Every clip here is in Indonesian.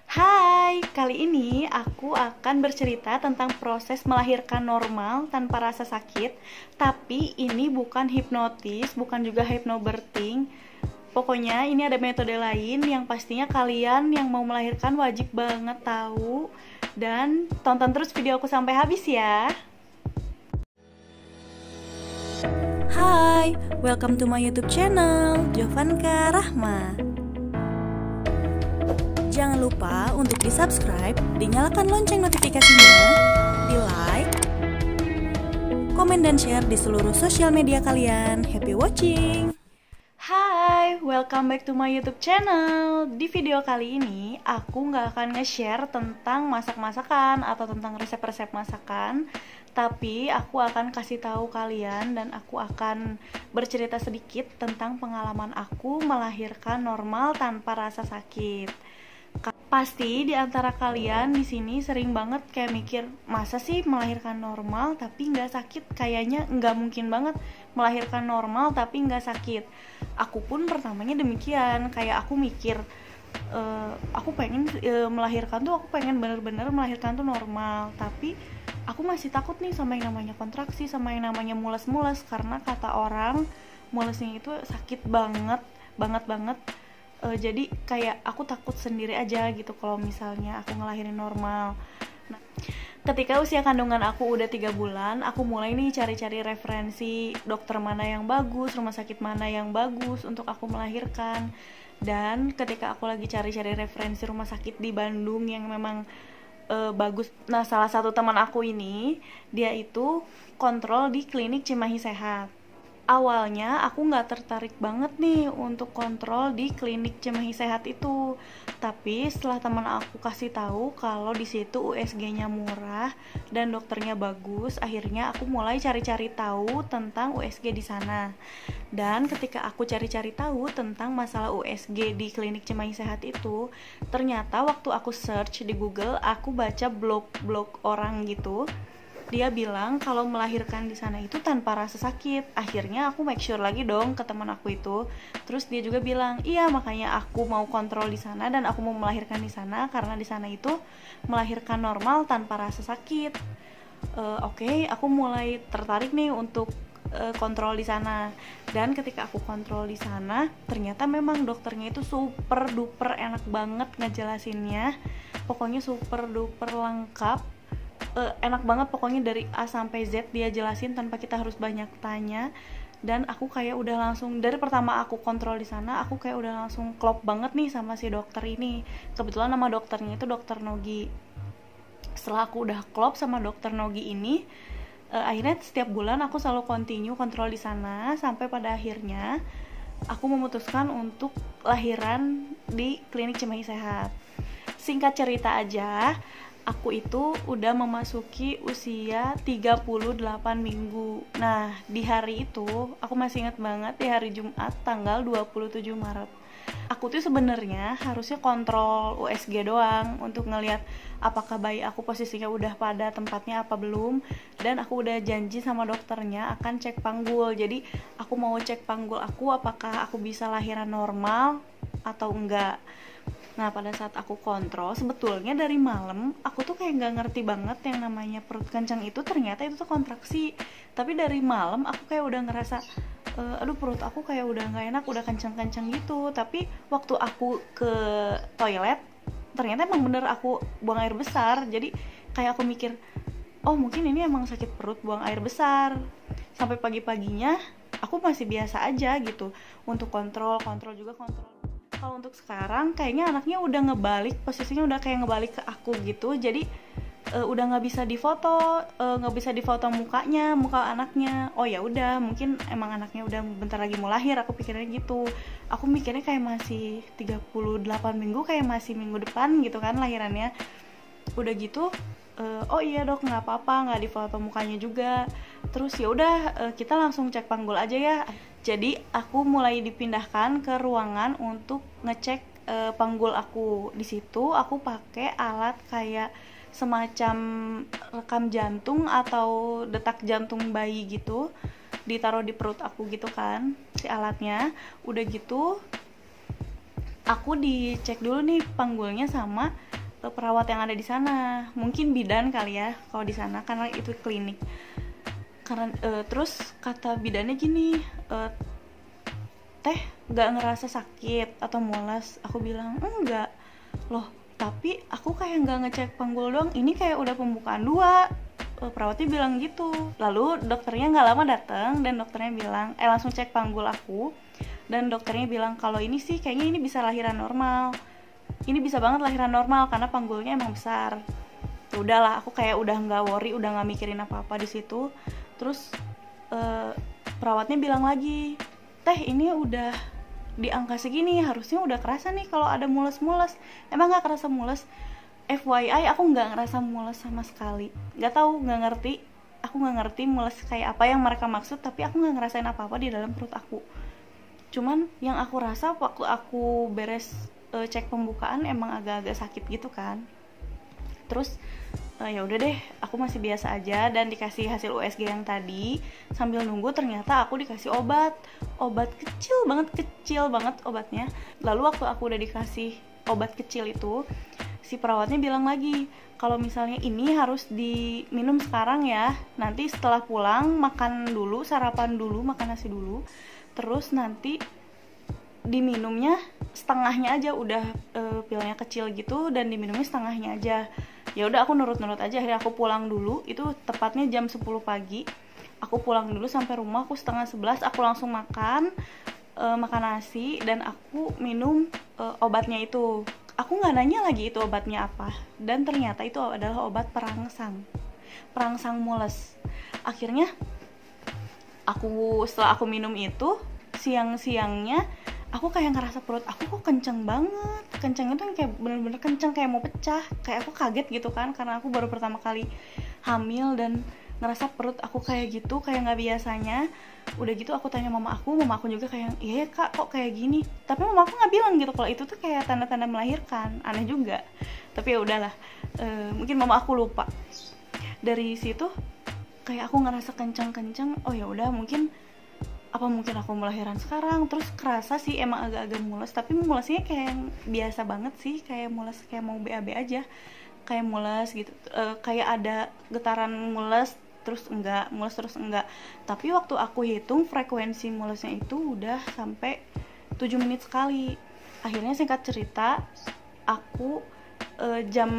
Hai, kali ini aku akan bercerita tentang proses melahirkan normal tanpa rasa sakit. Tapi ini bukan hipnotis, bukan juga hypnobirthing. Pokoknya ini ada metode lain yang pastinya kalian yang mau melahirkan wajib banget tahu. Dan tonton terus video aku sampai habis ya. Hai, welcome to my YouTube channel, Jovanka Rahma. Jangan lupa untuk di-subscribe, dinyalakan lonceng notifikasinya, di-like, komen dan share di seluruh sosial media kalian. Happy watching! Hai, welcome back to my YouTube channel. Di video kali ini, aku nggak akan nge-share tentang masak-masakan atau tentang resep-resep masakan, tapi aku akan kasih tahu kalian dan aku akan bercerita sedikit tentang pengalaman aku melahirkan normal tanpa rasa sakit. Pasti di antara kalian di sini sering banget kayak mikir, masa sih melahirkan normal tapi nggak sakit? Kayaknya nggak mungkin banget melahirkan normal tapi nggak sakit. Aku pun pertamanya demikian, kayak aku mikir, aku pengen melahirkan tuh, aku pengen bener-bener melahirkan tuh normal, tapi aku masih takut nih sama yang namanya kontraksi, sama yang namanya mules-mules, karena kata orang mulesnya itu sakit banget, banget. Jadi kayak aku takut sendiri aja gitu kalau misalnya aku ngelahirin normal. Nah, ketika usia kandungan aku udah 3 bulan, aku mulai nih cari-cari referensi dokter mana yang bagus, rumah sakit mana yang bagus untuk aku melahirkan. Dan ketika aku lagi cari-cari referensi rumah sakit di Bandung yang memang bagus, nah salah satu teman aku ini, dia itu kontrol di klinik Cimahi Sehat. Awalnya aku nggak tertarik banget nih untuk kontrol di klinik Cimahi Sehat itu, tapi setelah teman aku kasih tahu kalau di situ USG-nya murah dan dokternya bagus, akhirnya aku mulai cari-cari tahu tentang USG di sana. Dan ketika aku cari-cari tahu tentang masalah USG di klinik Cimahi Sehat itu, ternyata waktu aku search di Google, aku baca blog-blog orang gitu, dia bilang kalau melahirkan di sana itu tanpa rasa sakit. Akhirnya aku make sure lagi dong ke teman aku itu. Terus dia juga bilang, iya makanya aku mau kontrol di sana dan aku mau melahirkan di sana karena di sana itu melahirkan normal tanpa rasa sakit. Oke, aku mulai tertarik nih untuk kontrol di sana. Dan ketika aku kontrol di sana, ternyata memang dokternya itu super duper enak banget ngejelasinnya. Pokoknya super duper lengkap. Enak banget pokoknya dari A sampai Z dia jelasin tanpa kita harus banyak tanya. Dan aku kayak udah langsung dari pertama aku kontrol di sana, aku kayak udah langsung klop banget nih sama si dokter ini. Kebetulan nama dokternya itu dokter Nogi. Setelah aku udah klop sama dokter Nogi ini, akhirnya setiap bulan aku selalu continue kontrol di sana sampai pada akhirnya aku memutuskan untuk lahiran di klinik Cimahi Sehat. Singkat cerita aja, aku itu udah memasuki usia 38 minggu. Nah, di hari itu, aku masih ingat banget di hari Jumat tanggal 27 Maret. Aku tuh sebenarnya harusnya kontrol USG doang untuk ngelihat apakah bayi aku posisinya udah pada tempatnya apa belum. Dan aku udah janji sama dokternya akan cek panggul. Jadi, aku mau cek panggul aku apakah aku bisa lahiran normal atau enggak. Nah pada saat aku kontrol, sebetulnya dari malam aku tuh kayak nggak ngerti banget yang namanya perut kencang itu ternyata itu tuh kontraksi. Tapi dari malam aku kayak udah ngerasa, aduh perut aku kayak udah nggak enak, udah kencang-kencang gitu. Tapi waktu aku ke toilet, ternyata emang bener aku buang air besar. Jadi kayak aku mikir, oh mungkin ini emang sakit perut buang air besar. Sampai pagi-paginya aku masih biasa aja gitu untuk kontrol juga kontrol. Kalau untuk sekarang kayaknya anaknya udah ngebalik, posisinya udah kayak ngebalik ke aku gitu. Jadi udah nggak bisa difoto, muka anaknya. Oh ya udah, mungkin emang anaknya udah bentar lagi mau lahir, aku pikirnya gitu. Aku mikirnya kayak masih 38 minggu, kayak masih minggu depan gitu kan lahirannya. Udah gitu, oh iya dok nggak apa-apa, nggak difoto mukanya juga. Terus ya udah, kita langsung cek panggul aja ya. Jadi aku mulai dipindahkan ke ruangan untuk ngecek panggul aku. Di situ aku pakai alat kayak semacam rekam jantung atau detak jantung bayi gitu, ditaruh di perut aku gitu kan si alatnya. Udah gitu aku dicek dulu nih panggulnya sama perawat yang ada di sana, mungkin bidan kali ya kalau di sana karena itu klinik. Karena terus kata bidannya gini, teh nggak ngerasa sakit atau mules? Aku bilang enggak loh, tapi aku kayak nggak ngecek panggul doang, ini kayak udah pembukaan 2. Perawatnya bilang gitu. Lalu dokternya nggak lama datang dan dokternya bilang langsung cek panggul aku, dan dokternya bilang kalau ini sih kayaknya ini bisa lahiran normal, ini bisa banget lahiran normal karena panggulnya emang besar. Ya udahlah, aku kayak udah nggak worry, udah nggak mikirin apa-apa di situ. Terus perawatnya bilang lagi, teh ini udah di angka segini, harusnya udah kerasa nih kalau ada mules-mules. Emang nggak kerasa mules? FYI, aku nggak ngerasa mules sama sekali. Nggak tahu, nggak ngerti. Aku nggak ngerti mules kayak apa yang mereka maksud, tapi aku nggak ngerasain apa-apa di dalam perut aku. Cuman yang aku rasa waktu aku beres cek pembukaan emang agak-agak sakit gitu kan. Terus ya udah deh, aku masih biasa aja dan dikasih hasil USG yang tadi. Sambil nunggu ternyata aku dikasih obat kecil banget obatnya. Lalu waktu aku udah dikasih obat kecil itu, si perawatnya bilang lagi kalau misalnya ini harus diminum sekarang ya, nanti setelah pulang makan dulu, sarapan dulu, makan nasi dulu, terus nanti diminumnya setengahnya aja, udah pilnya kecil gitu dan diminumnya setengahnya aja. Ya udah, aku nurut aja. Akhirnya aku pulang dulu, itu tepatnya jam 10 pagi. Aku pulang dulu sampai rumah, aku 10:30 aku langsung makan nasi dan aku minum obatnya itu. Aku nggak nanya lagi itu obatnya apa, dan ternyata itu adalah obat perangsang mules. Akhirnya setelah aku minum itu, siang-siangnya aku kayak ngerasa perut aku kok kenceng banget. Kencengnya tuh kayak bener-bener kenceng, kayak mau pecah. Kayak aku kaget gitu kan, karena aku baru pertama kali hamil dan ngerasa perut aku kayak gitu, kayak nggak biasanya. Udah gitu aku tanya mama aku juga kayak, iya kak kok kayak gini, tapi mama aku nggak bilang gitu kalau itu tuh kayak tanda-tanda melahirkan. Aneh juga, tapi ya udahlah, mungkin mama aku lupa. Dari situ kayak aku ngerasa kenceng, oh ya udah, mungkin aku melahiran sekarang. Terus kerasa sih emang agak-agak mules, tapi mulesnya kayak biasa banget sih, kayak mules kayak mau BAB aja, kayak mules gitu, kayak ada getaran mules terus enggak, mules terus enggak. Tapi waktu aku hitung frekuensi mulesnya itu udah sampai 7 menit sekali. Akhirnya singkat cerita, aku jam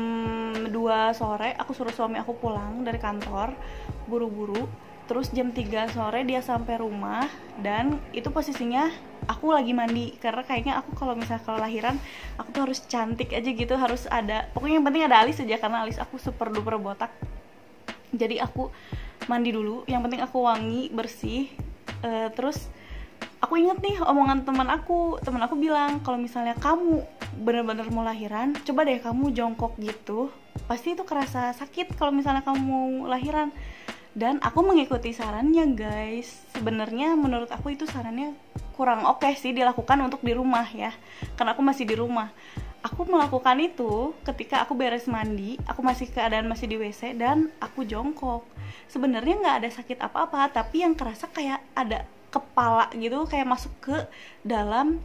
2 sore aku suruh suami aku pulang dari kantor buru-buru. Terus jam 3 sore dia sampai rumah, dan itu posisinya aku lagi mandi, karena kayaknya aku kalau lahiran aku tuh harus cantik aja gitu, harus ada, pokoknya yang penting ada alis aja karena alis aku super duper botak. Jadi aku mandi dulu, yang penting aku wangi, bersih. Terus aku inget nih omongan teman aku bilang kalau misalnya kamu bener-bener mau lahiran, coba deh kamu jongkok gitu, pasti itu kerasa sakit kalau misalnya kamu mau lahiran. Dan aku mengikuti sarannya guys. Sebenarnya menurut aku itu sarannya kurang oke sih dilakukan untuk di rumah ya, karena aku masih di rumah. Aku melakukan itu ketika aku beres mandi, aku keadaan masih di WC dan aku jongkok. Sebenarnya nggak ada sakit apa-apa, tapi yang kerasa kayak ada kepala gitu, kayak masuk ke dalam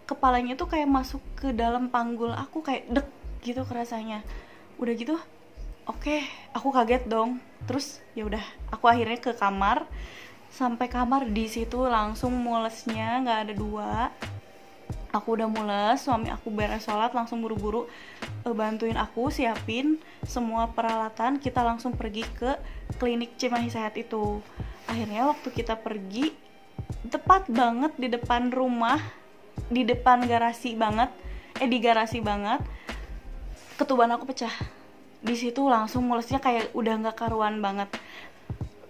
kepalanya tuh, kayak masuk ke dalam panggul aku, kayak dek gitu kerasanya. Udah gitu, oke, aku kaget dong. Terus ya udah, aku akhirnya ke kamar. Sampai kamar, di situ langsung mulesnya nggak ada 2. Aku udah mules, suami aku beres sholat langsung buru-buru bantuin aku siapin semua peralatan. Kita langsung pergi ke klinik Cimahi Sehat itu. Akhirnya waktu kita pergi, tepat banget di depan rumah, di depan garasi banget, di garasi banget, ketuban aku pecah. Di situ langsung mulesnya kayak udah nggak karuan banget.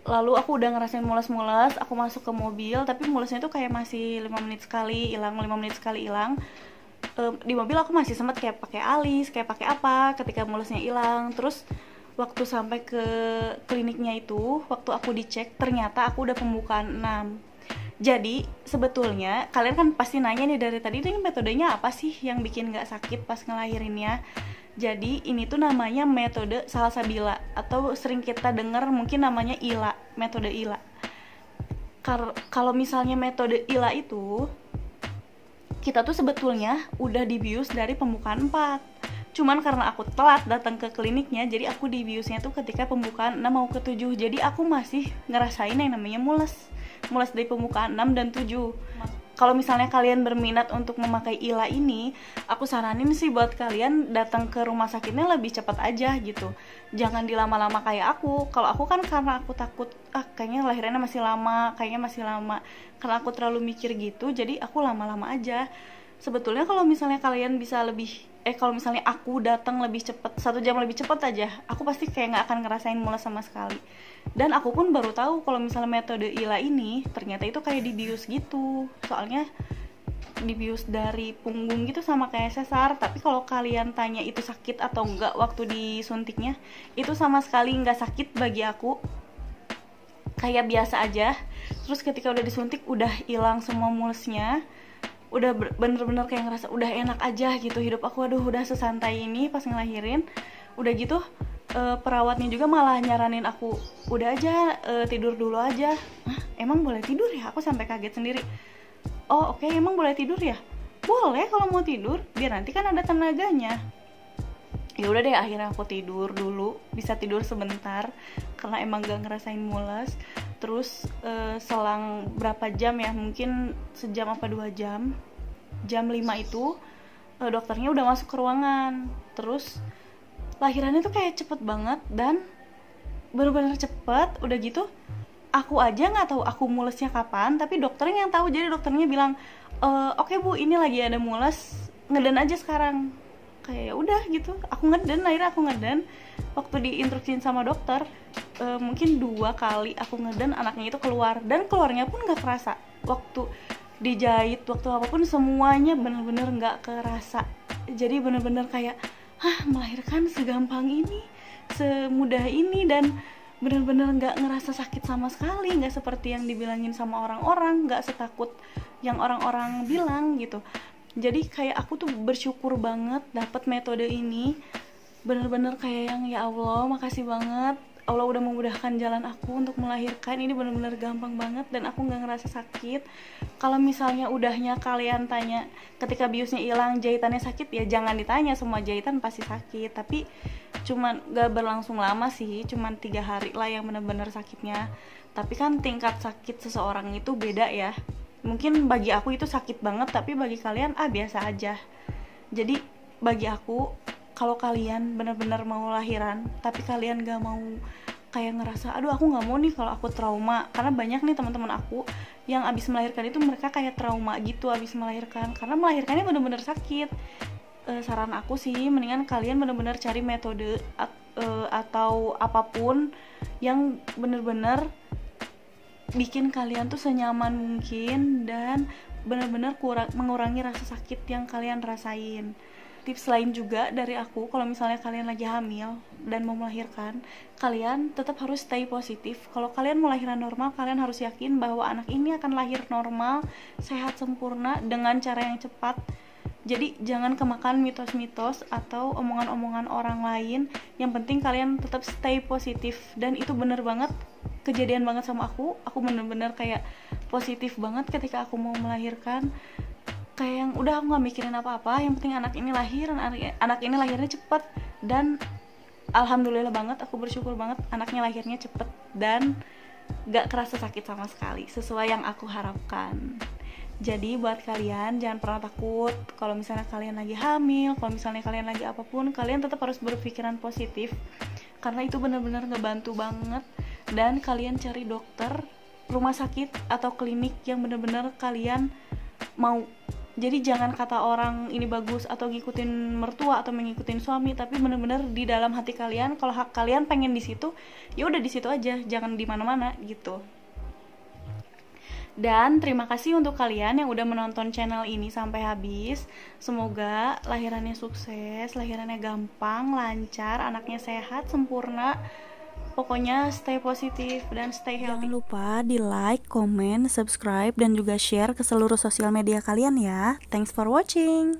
Lalu aku udah ngerasain mules-mules, aku masuk ke mobil, tapi mulesnya tuh kayak masih 5 menit sekali hilang, 5 menit sekali hilang. Di mobil aku masih sempet kayak pakai alis, kayak pakai apa ketika mulesnya hilang. Terus waktu sampai ke kliniknya itu, waktu aku dicek, ternyata aku udah pembukaan 6. Jadi sebetulnya kalian kan pasti nanya nih dari tadi, itu metodenya apa sih yang bikin gak sakit pas ngelahirinnya? Jadi ini tuh namanya metode salsabila, atau sering kita dengar mungkin namanya ILA, metode ILA. Kalau misalnya metode ILA itu, kita tuh sebetulnya udah dibius dari pembukaan 4. Cuman karena aku telat datang ke kliniknya, jadi aku dibiusnya tuh ketika pembukaan 6 mau ke 7. Jadi aku masih ngerasain yang namanya mules dari pembukaan 6 dan 7. Kalau misalnya kalian berminat untuk memakai ILA ini, aku saranin sih buat kalian datang ke rumah sakitnya lebih cepat aja gitu. Jangan dilama-lama kayak aku. Kalau aku kan karena aku takut, kayaknya lahirannya masih lama. Karena aku terlalu mikir gitu, jadi aku lama-lama aja. Sebetulnya kalau misalnya kalian bisa kalau misalnya aku datang lebih cepat, 1 jam lebih cepat aja, aku pasti kayak nggak akan ngerasain mules sama sekali. Dan aku pun baru tahu kalau misalnya metode ILA ini ternyata itu kayak dibius gitu. Soalnya dibius dari punggung gitu sama kayak sesar. Tapi kalau kalian tanya itu sakit atau enggak waktu disuntiknya, itu sama sekali nggak sakit bagi aku, kayak biasa aja. Terus ketika udah disuntik udah hilang semua mulesnya, udah bener-bener kayak ngerasa udah enak aja gitu hidup aku. Aduh, udah sesantai ini pas ngelahirin. Udah gitu perawatnya juga malah nyaranin aku udah aja tidur dulu aja. Emang boleh tidur ya? Aku sampai kaget sendiri. Oh oke, emang boleh tidur ya? Boleh kalau mau tidur, biar nanti kan ada tenaganya. Ya udah deh, akhirnya aku tidur dulu, bisa tidur sebentar karena emang gak ngerasain mules. Terus selang berapa jam ya, mungkin sejam apa 2 jam, jam 5 itu dokternya udah masuk ke ruangan. Terus lahirannya tuh kayak cepet banget dan bener-bener cepet. Udah gitu aku aja nggak tahu aku mulesnya kapan, tapi dokternya yang tahu. Jadi dokternya bilang oke bu, ini lagi ada mules, ngeden aja sekarang. Kayak ya udah gitu, aku ngeden. Akhirnya aku ngeden. Waktu diinstruksiin sama dokter, mungkin 2 kali aku ngeden, anaknya itu keluar. Dan keluarnya pun nggak kerasa. Waktu dijahit, waktu apapun, semuanya bener-bener nggak kerasa. Jadi bener-bener kayak melahirkan segampang ini, semudah ini, dan bener-bener nggak ngerasa sakit sama sekali. Nggak seperti yang dibilangin sama orang-orang, nggak setakut yang orang-orang bilang gitu. Jadi kayak aku tuh bersyukur banget dapet metode ini. Bener-bener kayak yang ya Allah, makasih banget Allah udah memudahkan jalan aku untuk melahirkan. Ini bener-bener gampang banget dan aku gak ngerasa sakit. Kalau misalnya udahnya kalian tanya ketika biusnya hilang jahitannya sakit, ya jangan ditanya, semua jahitan pasti sakit. Tapi cuman gak berlangsung lama sih, cuman 3 hari lah yang bener-bener sakitnya. Tapi kan tingkat sakit seseorang itu beda ya. Mungkin bagi aku itu sakit banget, tapi bagi kalian biasa aja. Jadi bagi aku, kalau kalian benar-benar mau lahiran tapi kalian gak mau kayak ngerasa aduh aku gak mau nih kalau aku trauma, karena banyak nih teman-teman aku yang abis melahirkan itu mereka kayak trauma gitu abis melahirkan, karena melahirkannya benar-benar sakit. Saran aku sih mendingan kalian benar-benar cari metode atau apapun yang benar-benar bikin kalian tuh senyaman mungkin dan benar-benar mengurangi rasa sakit yang kalian rasain. Tips lain juga dari aku, kalau misalnya kalian lagi hamil dan mau melahirkan, kalian tetap harus stay positif. Kalau kalian mau lahiran normal, kalian harus yakin bahwa anak ini akan lahir normal, sehat sempurna dengan cara yang cepat. Jadi jangan kemakan mitos-mitos atau omongan-omongan orang lain. Yang penting kalian tetap stay positif. Dan itu bener banget, kejadian banget sama aku. Aku bener-bener kayak positif banget ketika aku mau melahirkan. Kayak yang udah aku gak mikirin apa-apa, yang penting anak ini lahir, anak ini lahirnya cepet. Dan alhamdulillah banget, aku bersyukur banget anaknya lahirnya cepet dan gak kerasa sakit sama sekali, sesuai yang aku harapkan. Jadi buat kalian jangan pernah takut kalau misalnya kalian lagi hamil, kalau misalnya kalian lagi apapun, kalian tetap harus berpikiran positif, karena itu benar-benar ngebantu banget. Dan kalian cari dokter, rumah sakit atau klinik yang benar-benar kalian mau. Jadi jangan kata orang ini bagus atau ngikutin mertua atau mengikutin suami, tapi benar-benar di dalam hati kalian, kalau hak kalian pengen di situ, ya udah di situ aja, jangan di mana-mana gitu. Dan terima kasih untuk kalian yang udah menonton channel ini sampai habis. Semoga lahirannya sukses, lahirannya gampang, lancar, anaknya sehat, sempurna. Pokoknya stay positif dan stay healthy. Jangan lupa di like, comment, subscribe, dan juga share ke seluruh sosial media kalian ya. Thanks for watching.